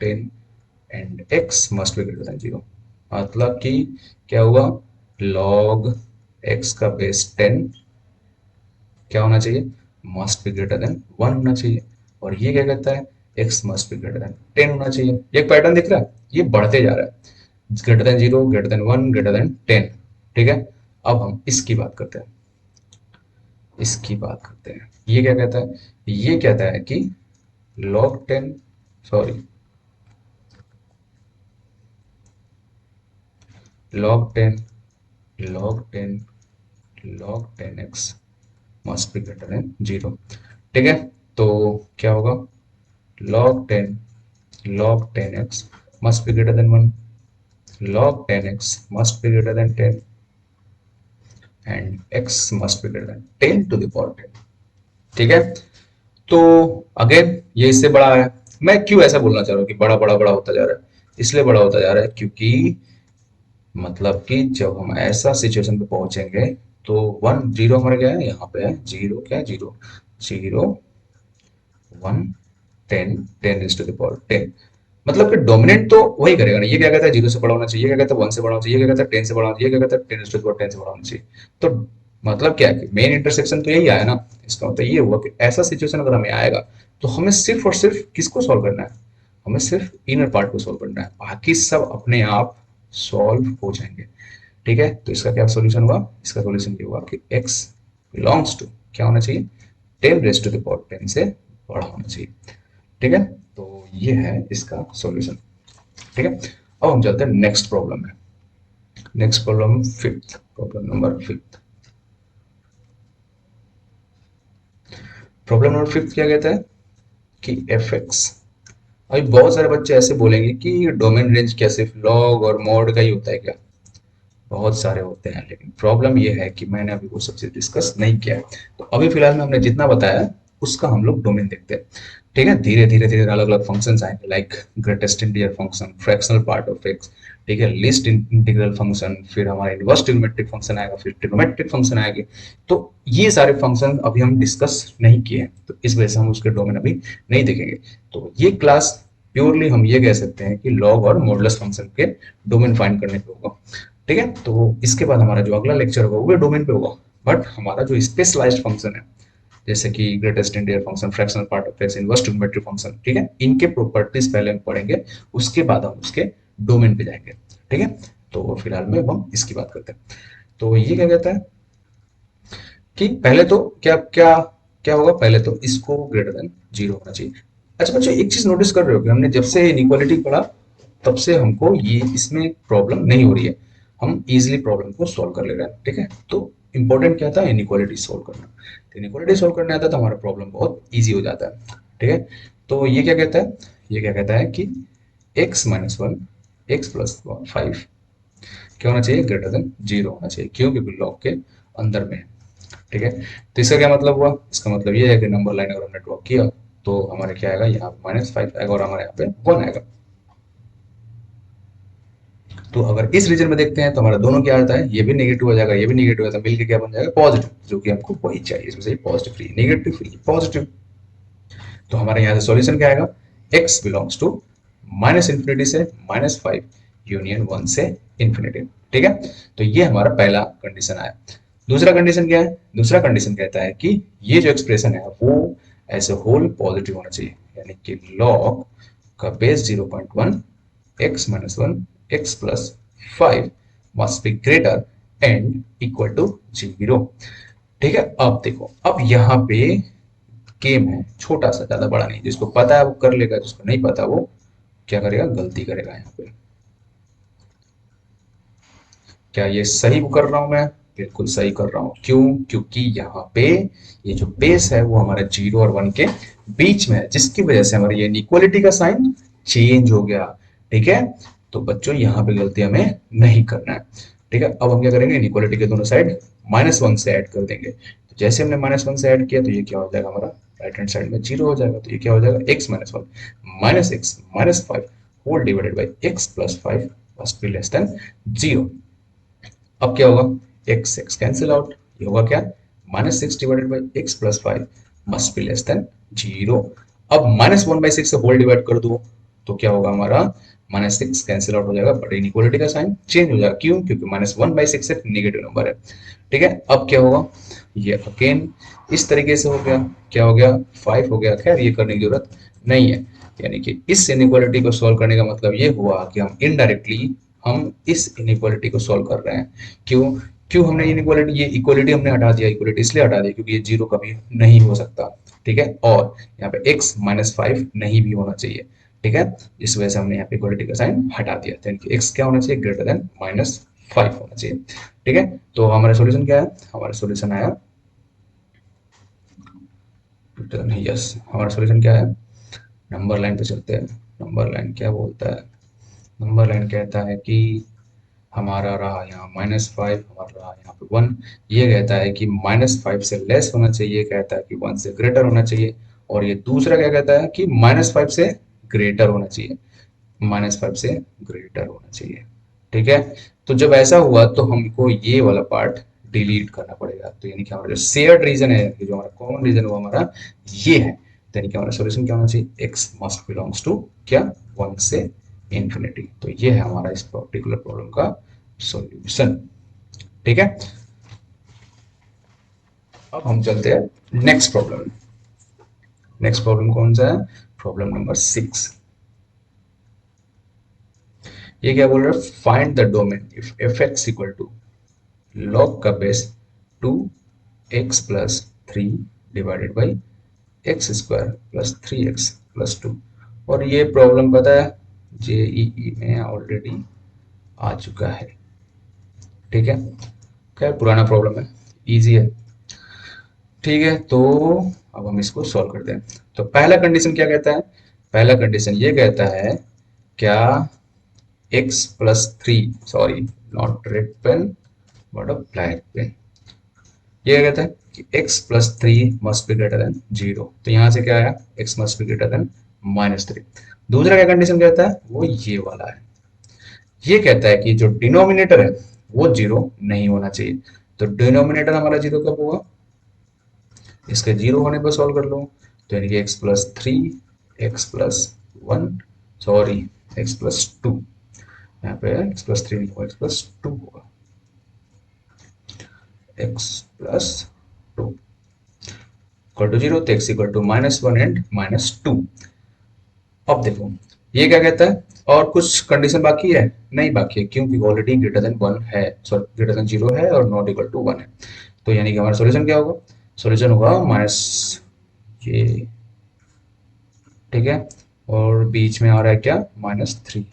10 and x must be greater than 0। मतलब कि क्या हुआ, log x का बेस 10 क्या होना चाहिए, मस्ट बी ग्रेटर देन 1 होना चाहिए। और ये क्या कहता है, x must be greater then 10 होना चाहिए। ये पैटर्न दिख रहा है, ये बढ़ते जा रहा है, greater than 0, greater than 1, greater than 10। ठीक है, अब हम इसकी बात करते हैं, इसकी बात करते हैं। ये क्या कहता है, ये कहता है कि log 10, sorry, log 10, log 10, log 10x must be greater than 0। ठीक है, तो क्या होगा, log 10, log 10x must be greater than 1, log 10x must be greater than 10 and x must be greater than 10 to the power 10। ठीक है, तो again ये इससे बड़ा है। मैं क्यों ऐसा बोलना चाह रहा हूँ कि बड़ा बड़ा बड़ा होता जा रहा है, इसलिए बड़ा होता जा रहा है क्योंकि मतलब कि जब हम ऐसा सिचुएशन पे पहुंचेंगे तो 1 0 हमारे क्या है, यहाँ पे है 0, क्या है 0, 0 1 10, 10 इज टू द पावर 10। मतलब कि डोमिनेट तो वही करेगा ना, ये क्या कहता है 0 से बड़ा होना चाहिए, क्या कहता है 1 से बड़ा होना चाहिए, क्या कहता है 10 से बड़ा होना चाहिए, क्या कहता है 10 इज टू द पावर 10 से बड़ा होना चाहिए। तो मतलब क्या है, मेन इंटरसेक्शन तो यही आया ना। इसका मतलब ये हुआ कि ऐसा सिचुएशन अगर हमें आएगा तो हमें सिर्फ और सिर्फ किसको सॉल्व करना है, हमें सिर्फ इनर पार्ट को सॉल्व करना है, बाकी सब अपने आप सॉल्व हो जाएंगे। ठीक है, तो इसका क्या सोल्यूशन हुआ, इसका सोल्यूशन ये हुआ कि x बिलोंग्स टू क्या होना चाहिए, 10 रेज टू द पावर 10 से बड़ा होना चाहिए। ठीक है, तो ये है इसका सॉल्यूशन। ठीक है, अब हम चलते हैं नेक्स्ट प्रॉब्लम में। Next problem fifth, problem number fifth. Problem number fifth क्या कहता है कि एफ एक्स, अभी बहुत सारे बच्चे ऐसे बोलेंगे कि डोमेन रेंज क्या सिर्फ लॉग और मॉड का ही होता है क्या, बहुत सारे होते हैं, लेकिन प्रॉब्लम यह है कि मैंने अभी वो सब चीज डिस्कस नहीं किया है। तो अभी फिलहाल में हमने जितना बताया उसका हम लोग डोमेन देखते हैं। ठीक है, धीरे धीरे धीरे अलग अलग फंक्शंस आएंगे, like greatest integer function, fractional part of X, ठीक है, लिस्ट इंटीग्रल फंक्शन, फिर हमारा इनवर्स ट्रिग्नोमेट्रिक फंक्शन आएगा, फिर ट्रिग्नोमेट्रिक फंक्शन आएगी। तो ये सारे फंक्शन अभी हम डिस्कस नहीं किए हैं, तो इस वजह से हम उसके डोमेन अभी नहीं देखेंगे। तो ये क्लास प्योरली हम ये कह सकते हैं कि लॉग और मॉडुलस फंक्शन के डोमेन फाइंड करने पे होगा। ठीक है, तो इसके बाद हमारा जो अगला लेक्चर होगा वो डोमेन पे होगा। बट हमारा जो स्पेशलाइज्ड फंक्शन है, जैसे कि greatest integer function, fractional part of x, inverse trigonometric function, ठीक है, इनके प्रॉपर्टीज पहले हम पढ़ेंगे, उसके बाद हम उसके डोमेन पे जाएंगे। ठीक है, तो फिलहाल में हम इसकी बात करते हैं। तो ये क्या कहता है कि पहले तो क्या क्या क्या होगा, पहले तो इसको ग्रेटर देन 0 होना चाहिए। अच्छा बच्चों, एक चीज नोटिस कर रहे हो कि हमने जब से इनइक्वालिटी पढ़ा तब से हमको ये इसमें प्रॉब्लम नहीं हो रही है, हम इजीली प्रॉब्लम को सॉल्व कर ले रहे हैं। ठीक है, तो इंपॉर्टेंट क्या था, इनइक्वालिटी सॉल्व करना। तो इनइक्वालिटी सॉल्व करने आता है तो हमारा प्रॉब्लम बहुत ईजी हो जाता है। ठीक है, तो ये क्या कहता है, ये क्या कहता है कि x माइनस 1, एक्स प्लस 5 क्या होना चाहिए, ग्रेटर देन 0 होना चाहिए। क्यों, क्योंकि लॉग के अंदर में है। ठीक है। तो इसका क्या मतलब हुआ, इसका मतलब ये है कि नंबर लाइन अगर हमने ड्रॉ किया तो हमारे क्या आएगा, यहाँ पे -5 आएगा और हमारे यहाँ पे 1 आएगा। तो अगर इस रीजन में देखते हैं तो हमारा दोनों क्या आता है, ये भी नेगेटिव हो जाएगा, ये भी नेगेटिव हो जाएगा, मिलके क्या बन जाएगा, पॉजिटिव, जो कि हमको वही चाहिए। इसमें से positive free, negative free, positive. तो हमारे यहाँ से सॉल्यूशन क्या आएगा, x बिलोंग्स टू -इंफिनिटी से -5 यूनियन 1 से इंफिनिटी। ठीक है। तो ये हमारा पहला कंडीशन आया। दूसरा कंडीशन क्या है, दूसरा कंडीशन कहता है कि ये जो एक्सप्रेशन है वो एज ए होल पॉजिटिव होना चाहिए, यानी कि log का base 0.1 x-1 x plus 5 must be greater and equal to 0। ठीक है। अब देखो, अब यहाँ पे गेम है छोटा सा, ज्यादा बड़ा नहीं, जिसको पता है वो कर लेगा, जिसको नहीं पता वो क्या करेगा, गलती करेगा। यहाँ पे क्या ये सही कर रहा हूं मैं, बिल्कुल सही कर रहा हूं। क्यों, क्योंकि यहाँ पे ये जो बेस है वो हमारे 0 और 1 के बीच में है, जिसकी वजह से हमारी ये इनइक्वालिटी का साइन चेंज हो गया। ठीक है। तो बच्चों यहाँ पे गलती हमें नहीं करना है। ठीक है। अब हम क्या करेंगे, इनइक्वालिटी के दोनों साइड -1 से ऐड कर देंगे। तो जैसे हमने -1 से ऐड किया तो ये क्या हो जाएगा, हमारा राइट हैंड साइड में 0 हो जाएगा। तो ये क्या हो जाएगा, x-1 -x-5 whole divided by x plus 5 must be less than 0। अब क्या होगा, x x कैंसिल आउट, ये होगा क्या, -6 divided by x plus 5 must be less than 0। अब -1/6 से होल डिवाइड कर दो तो क्या होगा हमारा, -6 कैंसिल आउट हो जाएगा, बट इनइक्वालिटी का साइन चेंज हो जाएगा। क्यों, क्योंकि -1/6 एक नेगेटिव नंबर है। ठीक है। अब क्या होगा, ये अगेन इस तरीके से हो गया, क्या हो गया, 5 हो गया। खैर ये करने की जरूरत नहीं है, यानी कि इस इनइक्वालिटी को सॉल्व करने का मतलब ये हुआ कि हम इनडायरेक्टली हम इस इनइक्वालिटी को सॉल्व कर रहे हैं। क्यों, क्यों हमने इनइक्वालिटी, ये इक्वालिटी हमने हटा दिया, इक्वालिटी इसलिए हटा दी क्योंकि ये 0 कभी नहीं हो सकता। ठीक है। और यहाँ पे x -5 नहीं भी होना चाहिए। ठीक है। इस वजह से हमने यहाँ पे इक्वालिटी का साइन हटा दिया, तो यानी कि x क्या होना चाहिए, ग्रेटर देन -5 होना चाहिए। ठीक है। तो हमारा सॉल्यूशन क्या है, हमारा सॉल्यूशन आया, यस, हमारा सॉल्यूशन क्या है, नंबर लाइन पे चलते हैं। नंबर लाइन क्या बोलता है, नंबर लाइन कहता है कि हमारा रहा यहाँ -5, हमारा रहा यहाँ पे 1। ये कहता है कि -5 से लेस होना चाहिए, कहता है कि 1 से ग्रेटर होना चाहिए। और ये दूसरा क्या कहता है कि -5 से ग्रेटर होना चाहिए, -5 से ग्रेटर होना चाहिए। ठीक है। तो जब ऐसा हुआ तो हमको ये वाला पार्ट डिलीट करना पड़ेगा। तो यानी कि हमारा जो शेयर्ड रीजन है, जो हमारा कॉमन रीजन वो हमारा ये है। तो यानी कि हमारा सॉल्यूशन क्या होना चाहिए, x मस्ट बिलोंग्स टू क्या, 1 से इंफिनिटी। तो ये है हमारा इस पर्टिकुलर प्रॉब्लम का सॉल्यूशन। ठीक है। अब हम चलते हैं नेक्स्ट प्रॉब्लम। नेक्स्ट प्रॉब्लम कौन सा है, प्रॉब्लम नंबर 6। ये क्या बोल रहा है, find the domain if F x equal to log का base 2x plus 3 divided by X square plus 3x plus 2। और ये प्रॉब्लम पता है जेईई में ऑलरेडी आ चुका है। ठीक है। खैर पुराना प्रॉब्लम है, इजी है। ठीक है। तो अब हम इसको सॉल्व करते हैं। तो पहला कंडीशन क्या कहता है, पहला कंडीशन ये कहता है क्या, x plus 3, sorry not red pen but a black pen, ये कहता है कि x plus 3 must be greater than 0। तो यहां से क्या आया, x must be greater than -3। दूसरा क्या कंडीशन कहता है, वो ये वाला है, ये कहता है कि जो डिनोमिनेटर है वो 0 नहीं होना चाहिए। तो डिनोमिनेटर हमारा 0 कब होगा, इसके 0 होने पर सॉल्व कर लो। तो यानी कि x plus 3, x plus 1, sorry x plus 2, यहाँ पे x प्लस 3 नहीं होगा, x प्लस 2 होगा, x प्लस 2 इक्वल टू 0। तो x इक्वल टू -1 एंड -2। अब देखो ये क्या कहता है, और कुछ कंडीशन बाकी है, नहीं बाकी है, क्योंकि ऑलरेडी ग्रेटर देन 1 है, सॉरी ग्रेटर देन 0 है और नॉट इक्वल टू 1 है। तो यानी कि हमारा सॉल्यूशन क्या होगा, सॉल्यूशन होगा माइनस ये, ठीक है, और बीच में आ रहा है क्या, -3,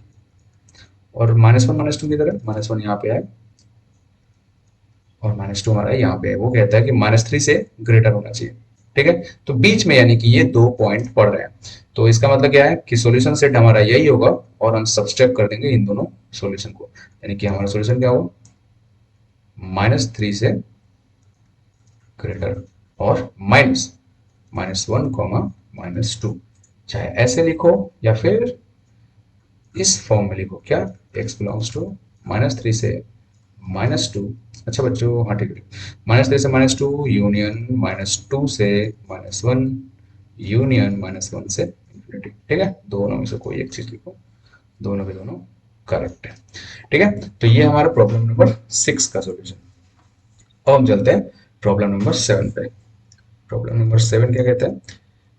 और -1 -2 की तरह, -1 यहाँ पे है और -2 हमारा यहाँ पे है। वो कहता है कि -3 से ग्रेटर होना चाहिए। ठीक है। तो बीच में यानी कि ये 2 पॉइंट पड़ रहे हैं। तो इसका मतलब क्या है कि सॉल्यूशन सेट हमारा यही होगा और हम सब्सट्रैक्ट कर देंगे इन दोनों सॉल्यूशन को। यानी कि हमारा सॉल्यूशन क्या होगा, -3 से ग्रेटर और -1, -2, चाहे ऐसे लिखो या फिर इस फॉर्म में लिखो। क्या? x बिलोंग्स टू -3 से -2। अच्छा बच्चों, हाँ ठीक है, -3 से -2 यूनियन -2 से -1 यूनियन -1 से इंफिनिटी। ठीक है, दोनों में से कोई एक चीज लिखो, दोनों के दोनों करेक्ट है। ठीक है, तो ये हमारा प्रॉब्लम नंबर 6 का सॉल्यूशन। अब हम चलते हैं प्रॉब्लम नंबर 7 पे। प्रॉब्लम नंबर 7 क्या कहते हैं?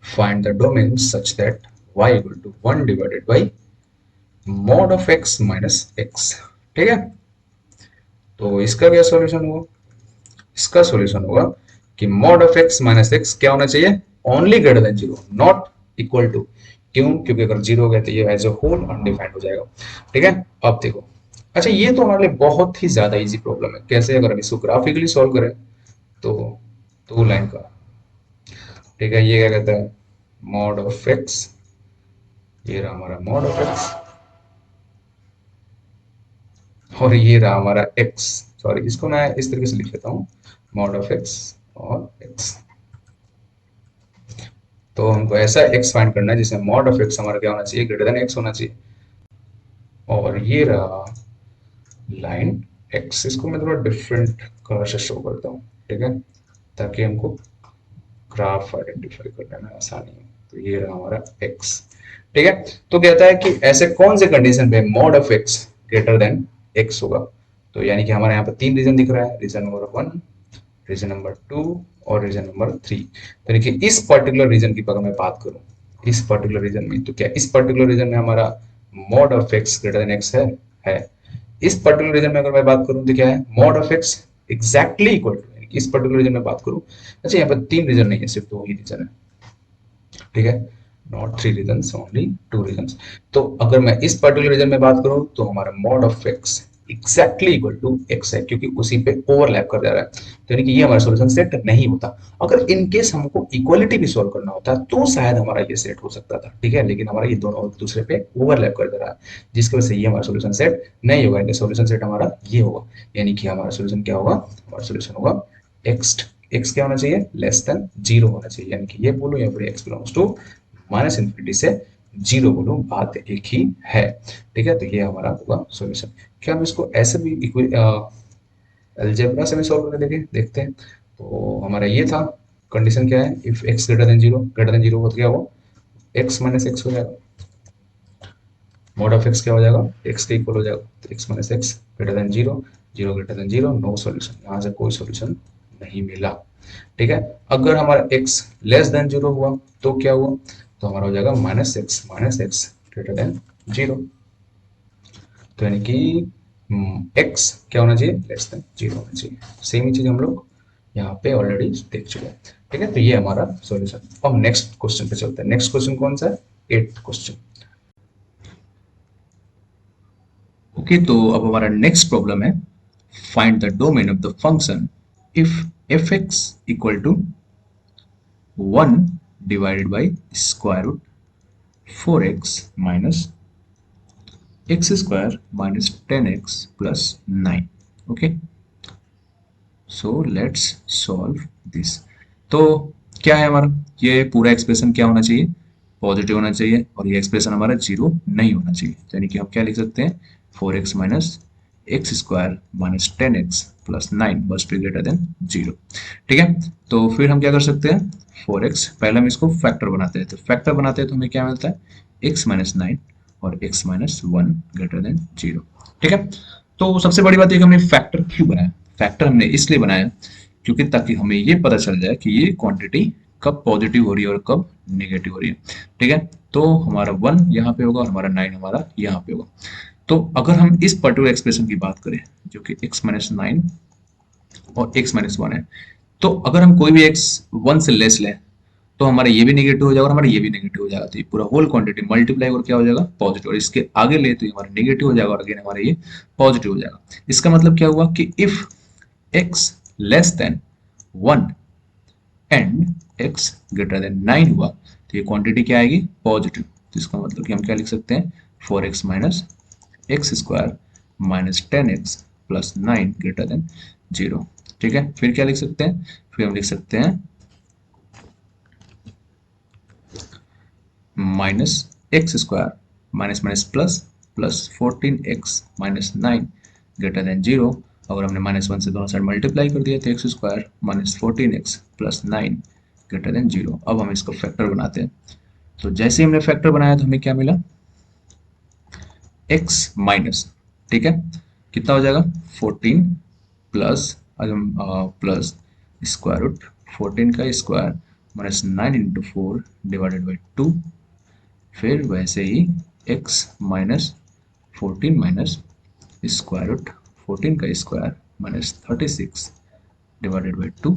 Find the domain such that y equal to 1 divided by mod of x minus x। ठीक है, तो इसका क्या सॉल्यूशन होगा? इसका सॉल्यूशन होगा कि mod of x minus x क्या होना चाहिए? Only greater than zero, not equal to. क्यों? क्योंकि अगर जीरो हो गया तो ये एज ए होल अनडिफाइंड हो जाएगा। ठीक है, अब देखो। अच्छा, ये तो हमारे लिए बहुत ही ज्यादा इजी प्रॉब्लम है। कैसे? अगर हम इसको ग्राफिकली सॉल्व करें तो 2 लाइन का। ठीक है, ये क्या कहता है? मॉड ऑफ x, ये रहा हमारा मॉड ऑफ x, और ये रहा हमारा x। सॉरी, इसको मैं इस तरीके से लिख लेता हूँ, मॉड ऑफ x और x। तो हमको ऐसा x फाइंड करना है जिसमें मॉड ऑफ x हमारा क्या होना चाहिए? ग्रेटर देन x होना चाहिए। और ये रहा लाइन x। इसको मैं थोड़ा डिफरेंट कलर से शो करता हूँ, ठीक है, ताकि हमको ग्राफ आइडेंटिफाई करने में आसानी हो। तो ये रहा हमारा x। ठीक है, तो कहता है कि ऐसे कौन से कंडीशन पे mod of x greater than x होगा। तो यानी कि हमारे यहाँ पर 3 रीजन दिख रहा है, रीजन नंबर 1, रीजन नंबर 2 और रीजन नंबर 3। तो देखिए, इस पर्टिकुलर रीजन की अगर मैं बात करूं, इस पर्टिकुलर रीजन में, तो क्या इस पर्टिकुलर रीजन में हमारा mod of x greater than x है। इस पर्टिकुलर रीजन में अगर मैं बात करूं तो क्या है? Mod of x exactly equal to, इस पर्टिकुलर रीजन में बात करूं। अच्छा, यहाँ पर 3 रीजन नहीं है, सिर्फ 2 ही रीजन है। ठीक है, नॉट 3 रीजन, ओनली 2 रीजन। तो अगर मैं इस पर्टिकुलर रीजन में बात करूं तो हमारा mod of x exactly equal to x है, क्योंकि उसी पे ओवरलैप कर जा रहा है। तो यानी कि ये हमारा सॉल्यूशन सेट नहीं होता। अगर इन केस हमको इक्वलिटी भी सॉल्व करना होता तो शायद हमारा ये सेट हो सकता था। ठीक है, लेकिन हमारा ये दोनों एक दूसरे पे ओवरलैप कर जा रहा है, जिसकी वजह से ये हमारा सॉल्यूशन सेट नहीं होगा। इनका सॉल्यूशन सेट हमारा ये होगा, यानी कि हमारा सॉल्यूशन क्या होगा? हमारा सॉल्यूशन होगा एक्स। एक्स क्या होना चाहिए? लेस देन जीरो होना चाहिए, यानी कि ये बोलो या फिर x belongs to minus infinity से जीरो बोलो, बात एक ही है। ठीक है, तो ये हमारा होगा सॉल्यूशन। क्या हम इसको ऐसे भी अलजेब्रा से भी सॉल्व करके देखते हैं। तो हमारा ये था, कंडीशन क्या है? If x greater than zero हो तो क्या होगा? एक्स माइनस एक्स हो जाएगा। मॉड ऑफ एक्स क्या हो जाएगा? एक्स के इक्वल हो जाएगा। तो x minus x greater than zero, zero greater than zero, no solution. यहाँ से कोई सॉल्यूशन नहीं मिला। ठीक है, अगर हमारा x लेस देन जीरो हुआ तो क्या हुआ? तो हमारा हो जाएगा minus x greater than zero. तो यानी कि x क्या होना चाहिए? लेस देन जीरो होना चाहिए। सेम ही चीज हम लोग यहाँ पे ऑलरेडी देख चुके हैं। ठीक है, तो ये हमारा सॉल्यूशन। अब नेक्स्ट क्वेश्चन पे चलते हैं। नेक्स्ट क्वेश्चन कौन सा है? 8th question. ओके, तो अब हमारा नेक्स्ट प्रॉब्लम है, find the domain of the function if F x equal to 1 divided by square root 4x minus x square minus 10x plus 9। Okay, so let's solve this. तो क्या है हमारा? ये पूरा एक्सप्रेशन क्या होना चाहिए? पॉजिटिव होना चाहिए, और ये एक्सप्रेशन हमारा जीरो नहीं होना चाहिए। तो यानी कि हम क्या लिख सकते हैं? 4x minus x square minus 10x plus 9 must be greater than zero. ठीक है, तो फिर हम क्या कर सकते हैं? 4x, पहले हम इसको फैक्टर बनाते हैं। तो फैक्टर बनाते हैं तो हमें क्या मिलता है? x माइनस 9 और x minus 1 greater than zero. ठीक है, तो सबसे बड़ी बात है कि हमने फैक्टर क्यों बनाया? फैक्टर हमने इसलिए बनाया क्योंकि ताकि हमें ये पता चल जाए कि ये क्वांटिटी कब पॉजिटिव हो रही है और कब नेगेटिव हो रही है। ठीक है, तो हमारा 1 यहाँ पे होगा और हमारा 9 हमारा यहाँ पे होगा। तो अगर हम इस पर्टिकुलर एक्सप्रेशन की बात करें, जो कि x माइनस 9 और x माइनस 1 है, तो अगर हम कोई भी x 1 से लेस लें तो हमारा ये भी नेगेटिव हो जाएगा और हमारा ये भी नेगेटिव हो जाएगा। तो ये पूरा होल क्वांटिटी मल्टीप्लाई और क्या हो जाएगा? पॉजिटिव। और इसके आगे ले तो ये हमारा नेगेटिव हो जाएगा और अगेन हमारा ये पॉजिटिव हो जाएगा। इसका मतलब क्या हुआ कि if x less than 1 and x greater than 9 हुआ तो ये क्वांटिटी क्या आएगी? पॉजिटिव। तो इसका मतलब कि हम क्या लिख सकते हैं? 4x minus x square minus 10x plus 9 greater than zero. ठीक है, फिर क्या लिख सकते हैं, फिर हम लिख सकते हैं minus x square minus minus plus plus 14x minus 9 greater than 0। अगर हमने -1 से दोनों साइड मल्टीप्लाई कर दिया तो x square minus 14x plus 9 greater than 0। अब हम इसको फैक्टर बनाते हैं। तो जैसे ही हमने फैक्टर बनाया तो हमें क्या मिला, x माइनस, ठीक है, कितना हो जाएगा 14 प्लस प्लस स्क्वायर रूट 14 का square minus 9 into 4 divided by 2। फिर वैसे ही x minus 14 minus square root 14 का square minus 36 divided by 2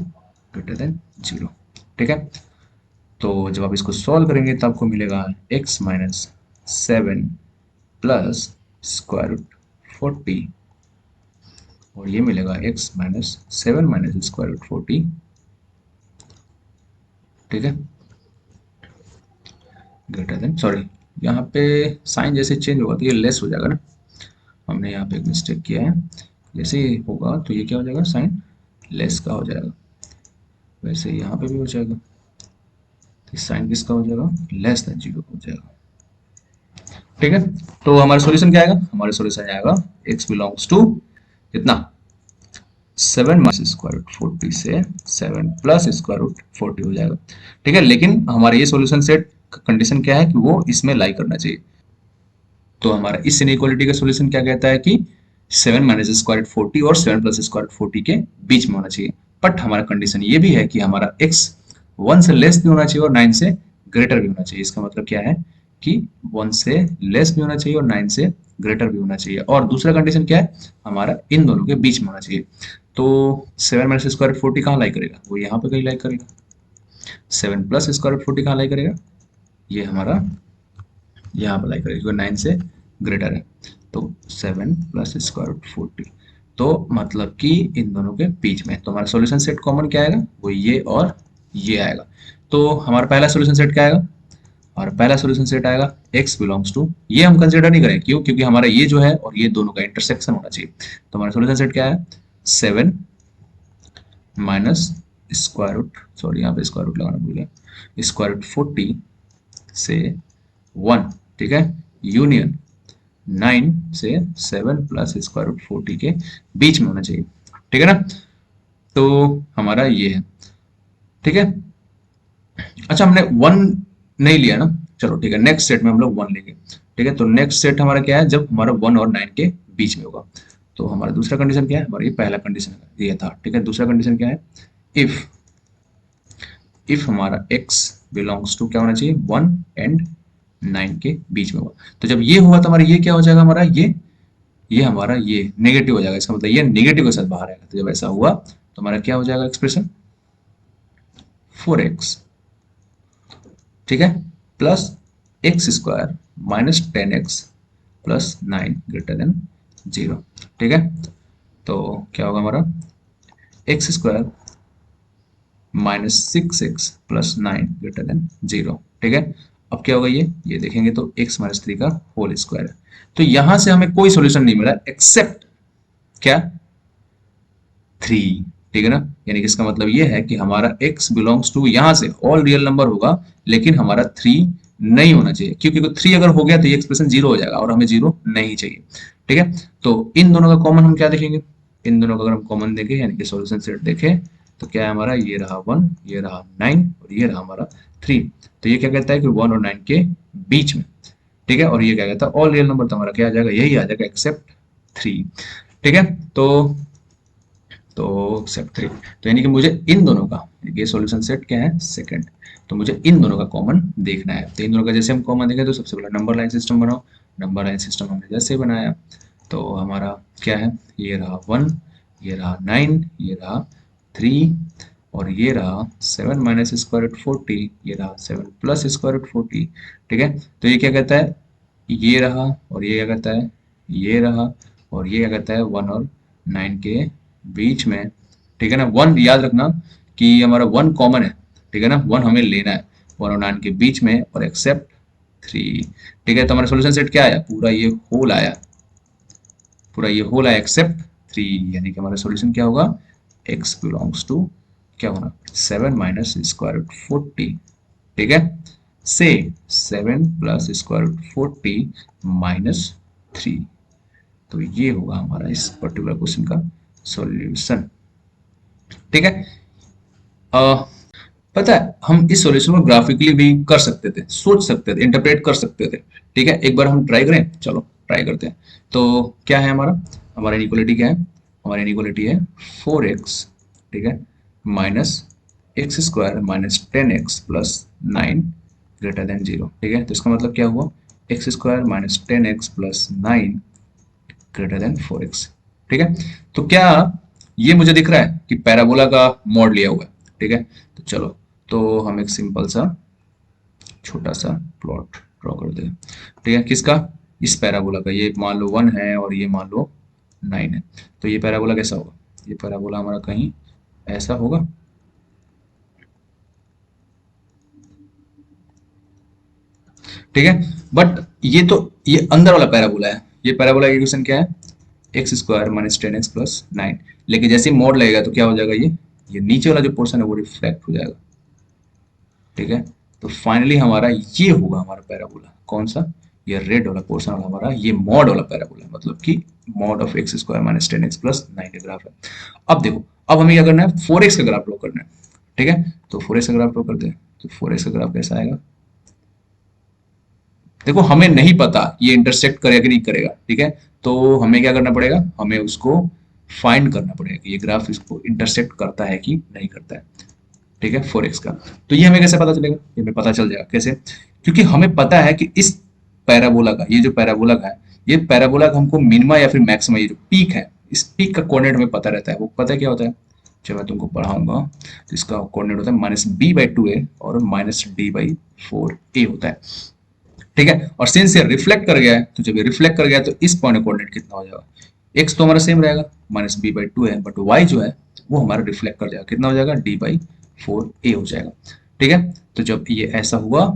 greater than 0। ठीक है, तो जब आप इसको सॉल्व करेंगे तो आपको मिलेगा x minus 7 plus square root 40 और ये मिलेगा x minus 7 minus square root 40। ठीक है, ग्रेटर देन, सॉरी यहाँ पे साइन जैसे चेंज होगा तो ये लेस हो जाएगा ना, हमने यहाँ पे एक मिस्टेक किया है। जैसे ही होगा तो ये क्या हो जाएगा, साइन लेस का हो जाएगा। वैसे यहाँ पे भी हो जाएगा तो साइन किसका हो जाएगा, लेस देन 0 हो जाएगा। ठीक है, तो हमारा सॉल्यूशन क्या आएगा, हमारा सॉल्यूशन आएगा x बिलोंग्स टू कितना 7 माइनस स्क्वायर रूट 40 से 7 प्लस स्क्वायर रूट 40 हो जाएगा। ठीक है, लेकिन हमारा ये सॉल्यूशन सेट का कंडीशन क्या है कि वो इसमें लाई करना चाहिए। तो हमारा इस इनइक्वालिटी का सॉल्यूशन क्या कहता है कि 7 माइनस स्क्वायर रूट 40 और 7 प्लस स्क्वायर रूट 40 के बीच में होना चाहिए। बट हमारा कंडीशन ये भी है कि हमारा x 1 से लेस भी होना चाहिए और 9 से ग्रेटर भी होना चाहिए। इसका मतलब क्या है कि 1 से लेस भी होना चाहिए और 9 से ग्रेटर भी होना चाहिए। और दूसरा कंडीशन क्या है, हमारा इन दोनों के बीच में होना चाहिए। तो 7 माइनस स्क्वायर रूट 40 कहाँ लाई करेगा, वो यहाँ पे कहीं लाई करेगा। 7 प्लस स्क्वायर रूट 40 कहाँ लाई करेगा, ये हमारा यहाँ पर लाई करेगा, 9 से ग्रेटर है। तो 7 प्लस स्क्वायर रूट 40, तो मतलब कि इन दोनों के बीच में। तो हमारा सॉल्यूशन सेट कॉमन क्या आएगा, वो ये और ये आएगा। तो हमारा पहला सॉल्यूशन सेट क्या आएगा, और पहला सॉल्यूशन सेट आएगा x बिलोंग्स टू, ये हम कंसीडर नहीं करें, क्यों, क्योंकि हमारा ये जो है और ये दोनों का इंटरसेक्शन होना चाहिए। तो हमारा सॉल्यूशन सेट क्या है, 7 माइनस स्क्वायर रूट, सॉरी यहाँ पे स्क्वायर रूट लगाना भूल गया, स्क्वायर रूट 40 से 1, ठीक है, यूनियन 9 से 7 प्लस स्क्वायर रूट 40 के बीच में होना चाहिए। ठीक है ना, तो हमारा ये है। ठीक है, अच्छा हमने 1 नहीं लिया ना, चलो ठीक है, नेक्स्ट सेट में हम लोग 1 लेंगे। ठीक है, तो नेक्स्ट सेट हमारा क्या है, जब हमारा 1 और 9 के बीच में होगा। तो हमारा दूसरा कंडीशन क्या है, हमारा ये पहला कंडीशन ये था। ठीक है, दूसरा कंडीशन क्या है, इफ हमारा x बिलोंग्स टू क्या होना चाहिए, 1 एंड 9 के बीच में होगा। तो जब ये हुआ तो हमारा ये क्या हो जाएगा, हमारा ये हमारा ये नेगेटिव हो जाएगा। इसका मतलब ये नेगेटिव के साथ बाहर आएगा। तो जब ऐसा हुआ तो हमारा क्या हो जाएगा एक्सप्रेशन, 4x, ठीक है, plus x square minus 10x plus 9 greater than 0। ठीक है, तो क्या होगा हमारा x square minus 6x plus 9 greater than 0। ठीक है, अब क्या होगा, ये देखेंगे तो x माइनस 3 का होल स्क्वायर है। तो यहां से हमें कोई सॉल्यूशन नहीं मिला एक्सेप्ट क्या, 3। ठीक है ना, यानी कि इसका मतलब ये है कि हमारा x बिलोंग्स टू, यहां से ऑल रियल नंबर होगा लेकिन हमारा 3 नहीं होना चाहिए, क्योंकि 3 अगर हो गया तो ये एक्सप्रेशन 0 हो जाएगा और हमें 0 नहीं चाहिए। ठीक है, तो इन दोनों का कॉमन हम क्या देखेंगे, इन दोनों का अगर हम कॉमन देखें यानी कि सॉल्यूशन सेट देखें तो क्या है हमारा, ये रहा 1, ये रहा 9 और ये रहा हमारा 3। तो ये क्या कहता है कि 1 और 9 के बीच में। ठीक है, और ये क्या कहता है, ऑल रियल नंबर, तो हमारा क्या आ जाएगा, यही आ जाएगा एक्सेप्ट 3। ठीक है, तो एक्सेप्ट 3, तो यानी कि मुझे इन दोनों का, ये सॉल्यूशन सेट क्या है, सेकंड, तो मुझे इन दोनों का कॉमन देखना है। तो इन दोनों का जैसे हम कॉमन देखें तो सबसे पहले नंबर लाइन सिस्टम बनाओ। नंबर लाइन सिस्टम हमने जैसे बनाया तो हमारा क्या है, ये रहा 1, ये रहा 9, ये रहा 3 और ये रहा 7 माइनस स्क्वायर रूट 40, ये रहा 7 प्लस स्क्वायर रूट 40। ठीक है, तो ये क्या कहता है, ये रहा और ये क्या कहता है, ये रहा और ये क्या कहता है, 1 और 9 के बीच में। ठीक है ना, 1 याद रखना कि हमारा 1 कॉमन है। ठीक है ना, 1 हमें लेना है 1 और 9 के बीच में और एक्सेप्ट 3। ठीक है, तो हमारा सॉल्यूशन सेट क्या आया, पूरा ये होल आया, पूरा ये होल आया एक्सेप्ट 3, यानी कि हमारा सॉल्यूशन क्या होगा, x बिलोंग्स टू क्या होना 7 माइनस स्क्वायर रूट 40, ठीक है, से 7 प्लस स्क्वायर रूट 40 माइनस 3। तो ये होगा हमारा इस पर्टिकुलर क्वेश्चन का सॉल्यूशन, ठीक है। अ, पता है हम इस सॉल्यूशन को ग्राफिकली भी कर सकते थे, सोच सकते थे, इंटरप्रेट कर सकते थे, ठीक है। एक बार हम ट्राई करें, चलो ट्राई करते हैं। तो क्या है हमारा, हमारा इनइक्वालिटी क्या है, हमारी इनइक्वालिटी है 4x, ठीक है, minus x square minus 10x plus 9 greater than 0, ठीक है। तो इसका मतलब क्या हुआ, x square minus 10x plus 9 greater than 4x, ठीक है। तो क्या ये मुझे दिख रहा है कि पैराबोला का मॉड लिया हुआ है, ठीक है। तो चलो, तो हम एक सिंपल सा छोटा सा प्लॉट ड्रॉ करते हैं, ठीक है, किसका, इस पैराबोला का। ये मान लो 1 है और ये मान लो 9 है। तो ये पैराबोला कैसा होगा, ये पैराबोला हमारा कहीं ऐसा होगा, ठीक है। बट ये अंदर वाला पैराबोला है, ये पैराबोला की इक्वेशन क्या है, x square minus 10x plus 9। लेकिन जैसे ही मोड लगेगा तो क्या हो जाएगा, ये नीचे वाला जो पोर्शन है वो रिफ्लेक्ट हो जाएगा, ठीक है। तो फाइनली हमारा ये होगा हमारा पैराबोला, कौन सा, ये रेड वाला पोर्शन वाला हमारा ये मॉड वाला पैराबोला, मतलब कि mod of x square minus 10x plus 9 का ग्राफ है। अब देखो, अब हमें क्या करना है, 4x का ग्राफ ड्रॉ करना है, ठीक है। तो 4x का ग्राफ ड्रॉ करते हैं। तो 4x का ग्राफ कैसा आएगा, देखो हमें नहीं पता ये इंटरसेक्ट करेगा कि नहीं करेगा, ठीक है। तो हमें क्या करना पड़ेगा, हमें उसको फाइंड करना पड़ेगा कि ये ग्राफ इसको इंटरसेक्ट करता है कि नहीं करता है, ठीक है, 4x का। तो ये हमें कैसे पता चलेगा, ये हमें पता चल जाएगा कैसे, क्योंकि हमें पता है कि इस पैराबोला का, ये जो पैराबोला का है, ये पैराबोला का हमको मिनिमा या फिर मैक्सिमा, ये जो पीक है, इस पीक का कोऑर्डिनेट हमें पता रहता है। वो पता है क्या होता है, जब मैं तुमको पढ़ाऊंगा तो इसका कोऑर्डिनेट होता है माइनस बी बाई 2a और माइनस डी बाई 4a होता है, ठीक है। और सिंस ये रिफ्लेक्ट कर गया है, तो जब ये रिफ्लेक्ट कर गया तो इस पॉइंट कोऑर्डिनेट कितना हो जाएगा, एक्स तो हमारा सेम रहेगा माइनस बी बाई 2 है, बट वाई जो है वो हमारा रिफ्लेक्ट कर जाएगा, कितना हो जाएगा, डी बाई 4a हो जाएगा, ठीक है। तो जब ये ऐसा हुआ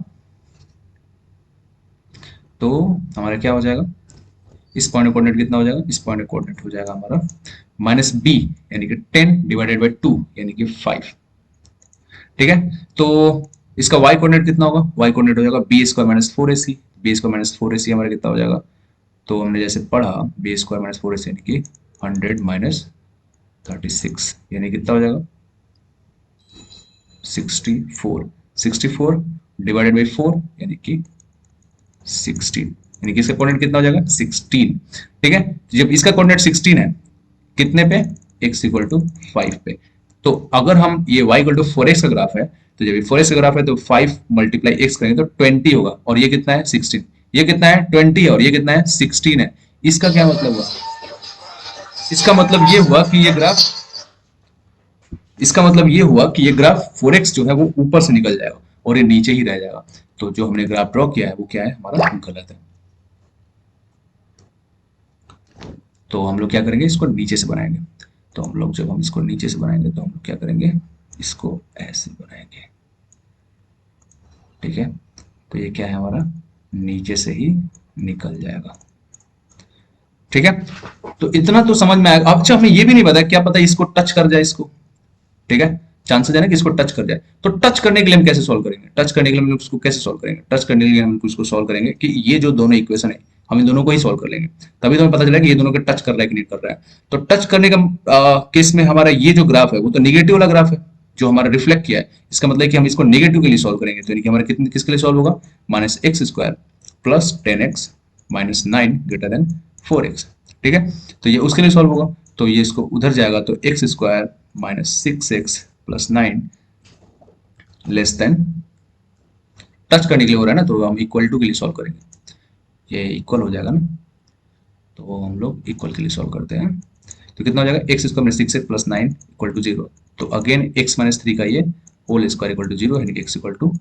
तो हमारा क्या हो जाएगा, इस पॉइंट कोऑर्डिनेट कितना हो जाएगा, इस पॉइंट कोऑर्डिनेट हो जाएगा हमारा माइनस बी यानी कि 10 डिवाइडेड बाई 2 यानी कि 5, ठीक है। तो इसका y कोऑर्डिनेट कितना होगा, y कोऑर्डिनेट हो जाएगा b square minus 4ac, b square minus 4ac हमारा कितना हो जाएगा, तो हमने जैसे पढ़ा बी स्क्वायर माइनस 4ac यानी कि 100 माइनस 36 यानी कितना हो जाएगा 64, 64 डिवाइडेड बाई 4 यानी कि 16, यानी कि इसका कोऑर्डिनेट कितना हो जाएगा 16, ठीक है। जब इसका कोऑर्डिनेट 16 है, कितने पे, x इक्वल टू 5 पे। तो अगर हम ये y इक्वल टू 4x का ग्राफ है, तो जब ये 4x का ग्राफ है तो 5 मल्टीप्लाई x करेंगे तो 20 होगा, और ये कितना है 16, ये कितना है 20 है, और ये कितना है 16 है। इसका क्या मतलब हुआ, इसका मतलब ये हुआ कि ये ग्राफ, इसका मतलब ये हुआ कि ये ग्राफ 4x जो है वो ऊपर से निकल जाएगा और ये नीचे ही रह जाएगा। तो जो हमने ग्राफ ड्रॉ किया है वो क्या है, हमारा गलत है। तो हम लोग क्या करेंगे, इसको नीचे से बनाएंगे। तो हम लोग जब हम इसको नीचे से बनाएंगे तो हम लोग क्या करेंगे, इसको ऐसे बनाएंगे, ठीक है। तो ये क्या है हमारा, नीचे से ही निकल जाएगा, ठीक है। तो इतना तो समझ में आएगा। अब अच्छा हमें ये भी नहीं पता, क्या पता इसको टच कर जाए इसको, ठीक है, चांसेस है ना कि इसको टच कर जाए। तो टच करने के लिए हम कैसे सॉल्व करेंगे, टच करने के लिए हम इसको कैसे सॉल्व करेंगे, टच करने के लिए हम इसको सॉल्व करेंगे कि ये जो दोनों इक्वेशन है हम इन दोनों को ही सॉल्व कर लेंगे, तभी तो हमें पता चला कि ये दोनों के टच कर रहा है कि नहीं कर रहा है। तो टच करने का केस में हमारा ये जो ग्राफ है वो तो निगेटिव वाला ग्राफ है जो हमारा रिफ्लेक्ट किया है। इसका मतलब कि हम इसको निगेटिव के लिए सॉल्व करेंगे, तो यानी कि हमारा कितने किसके लिए सॉल्व होगा, minus x square plus 10x minus 9 greater than 4x, ठीक है। तो ये उसके लिए सॉल्व होगा, तो ये इसको उधर जाएगा, तो x square minus 6x plus 9 less than, touch करने के लिए हो रहा है ना, तो हम इक्वल टू के लिए सॉल्व करेंगे, ये इक्वल हो जाएगा ना। तो हम लोग इक्वल के लिए सॉल्व करते हैं, तो कितना हो जाएगा, x square minus 6x plus 9 equal to 0। तो अगेन x माइनस 3 का ये होल स्क्वायर इक्वल टू 0, यानी कि x इक्वल टू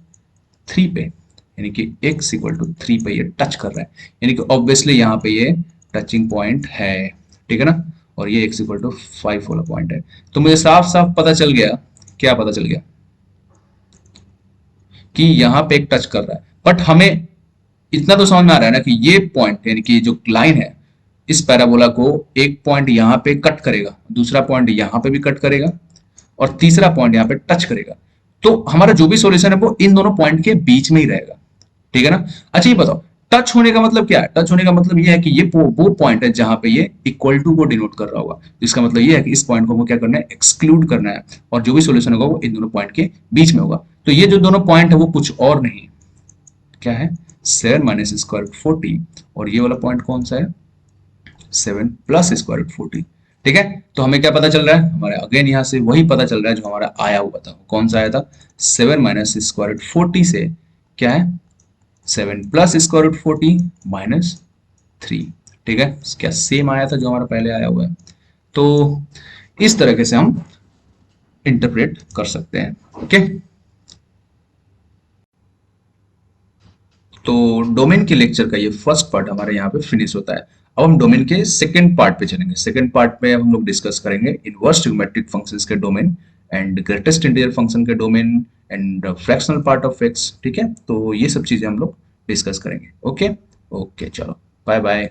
3 पे, यानी कि x इक्वल टू 3 पे ये टच कर रहा है, यानी कि ऑब्वियसली यहाँ पे ये टचिंग पॉइंट है, ठीक है ना। और ये x इक्वल टू 5 वाला पॉइंट है। तो मुझे साफ साफ पता चल गया, क्या पता चल गया, कि यहाँ पे एक टच कर रहा है। बट हमें इतना तो समझ में आ रहा है ना कि ये पॉइंट यानी कि जो लाइन है इस पैराबोला को एक पॉइंट यहाँ पे कट करेगा, दूसरा पॉइंट यहाँ पे भी कट करेगा और तीसरा पॉइंट यहाँ पे टच करेगा, तो हमारा जो भी सॉल्यूशन है वो इन दोनों पॉइंट के बीच में ही रहेगा। ठीक है ना। अच्छा ये बताओ, टच होने का मतलब क्या है? टच होने का मतलब ये है कि ये वो पॉइंट है जहां पे ये इक्वल टू को डिनोट कर रहा होगा। इसका मतलब ये है कि इस पॉइंट को वो क्या करना है, एक्सक्लूड करना है, और जो भी सॉल्यूशन होगा वो इन दोनों पॉइंट के बीच में होगा। तो ये जो दोनों पॉइंट है वो कुछ और नहीं, क्या है, 7 - स्क्वायर रूट 40, और ये वाला पॉइंट कौन सा है, 7 + स्क्वायर रूट 40। ठीक है, तो हमें क्या पता चल रहा है, हमारे अगेन यहाँ से वही पता चल रहा है जो हमारा आया हुआ था। कौन सा आया था, 7 - स्क्वायर रूट 40 से क्या है, 7 + स्क्वायर रूट 40 - 3। ठीक है, क्या सेम आया था जो हमारा पहले आया हुआ है। तो इस तरीके से हम इंटरप्रेट कर सकते हैं। ओके, तो डोमेन के लेक्चर का ये फर्स्ट पार्ट हमारे यहाँ पे फिनिश होता है। अब हम डोमेन के सेकंड पार्ट पे चलेंगे। सेकंड पार्ट में हम लोग डिस्कस करेंगे इनवर्स ट्रिग्नोमेट्रिक फंक्शंस के domain and greatest integer function के domain and fractional part of X. ठीक है, तो ये सब चीजें हम लोग डिस्कस करेंगे। ओके ओके, चलो बाय बाय।